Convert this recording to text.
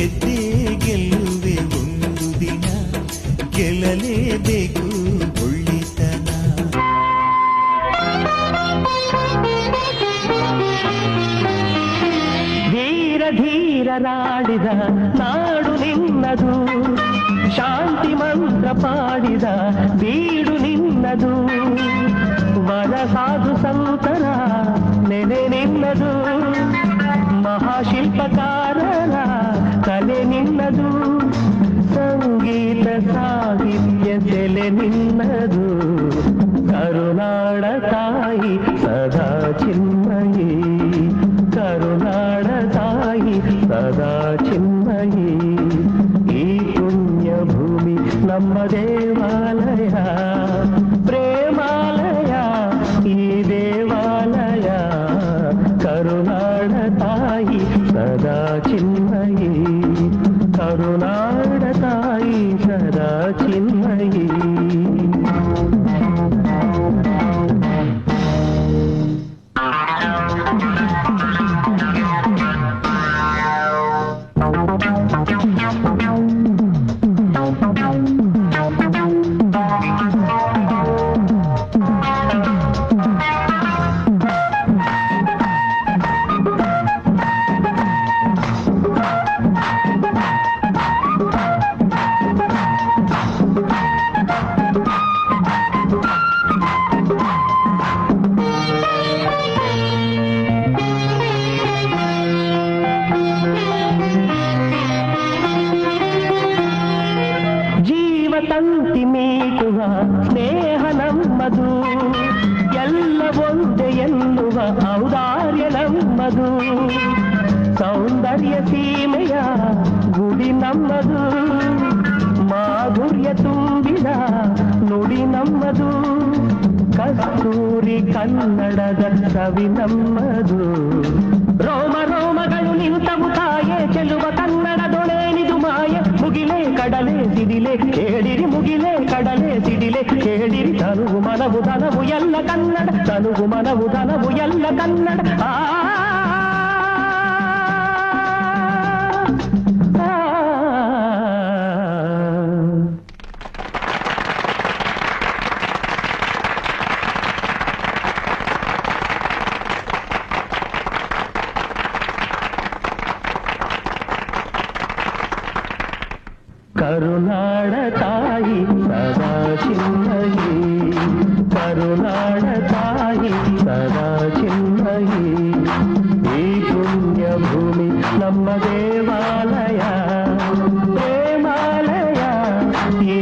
ಗೆದ್ದೇ ಗೆಲ್ಲುವೆ ಒಂದು ದಿನ, ಗೆಲ್ಲಲೇಬೇಕು ಒಳ್ಳೆತನ. ಧೀರ ಧೀರರಾಡಿದ ನಾಡು ನಿನ್ನದು, ಶಾಂತಿ ಮಂತ್ರ ಪಾಡಿದ ಬೀಡು ನಿನ್ನದು, ವರ ಸಾಧು ಸಂತರ ನೆನೆ ನಿನ್ನದು, ಮಹಾಶಿಲ್ಪಕಾರರ ಕಲೆ ನಿನ್ನದು, ಸಂಗೀತ ಸಾಹಿತ್ಯ ಸೆಲೆ ನಿನ್ನದು, ಕರುನಾಡ ತಾಯಿ ಸದಾ ಚಿನ್ಮಯಿ, ಕರುನಾಡ ತಾಯಿ ಸದಾ ಚಿನ್ಮಯಿ. ಈ ಪುಣ್ಯ ಭೂಮಿ ನಮ್ಮ ದೇವಾಲಯ, ಪ್ರೇಮಾಲಯ ಈ ದೇವಾಲಯ, ಕರುನಾಡ ತಾಯಿ ಸದಾ ಚಿನ್ಮಯಿ, ಕರುನಾಡ ತಾಯಿ ಸದಾ ಚಿನ್ಮಯಿ. ತಂತಿ ಮೀಟುವ ಸ್ನೇಹ ನಮ್ಮದು, ಎಲ್ಲ ಒಂದೇ ಎನ್ನುವ ಔದಾರ್ಯ ನಮ್ಮದು, ಸೌಂದರ್ಯ ಸೀಮೆಯ ಗುಡಿ ನಮ್ಮದು, ಮಾಧುರ್ಯ ತುಂಬಿದ ನುಡಿ ನಮ್ಮದು, ಕಸ್ತೂರಿ ಕನ್ನಡದ ಸವಿ ನಮ್ಮದು, ರೋಮ ರೋಮಗಳು ನಿಂತವು ತಾಯೆ ಚೆಲುವ ಕನ್ನಡದೊಳೇನಿದು ಮಾಯೆ, ಮುಗಿಲೆ ಕಡಲೆ ಸಿಡಿಲೆ ಕೇಳಿರಿ, ಮುಗಿಲೆ ಕಡಲೆ ಸಿಡಿಲೆ ಕೇಳಿರಿ, ತನುವು ಮನವು ಧನವು ಎಲ್ಲ ಕನ್ನಡ, ತನುವು ಮನವು ಧನವು ಎಲ್ಲ ಕನ್ನಡ. ಕರುನಾಡ ತಾಯಿ ಸದಾ ಚಿನ್ಮಯಿ, ಕರುನಾಡ ತಾಯಿ ಸದಾ ಚಿನ್ಮಯಿ. ಈ ಪುಣ್ಯ ಭೂಮಿ ನಮ್ಮ ದೇವಾಲಯ, ಪ್ರೇಮಾಲಯ ಈ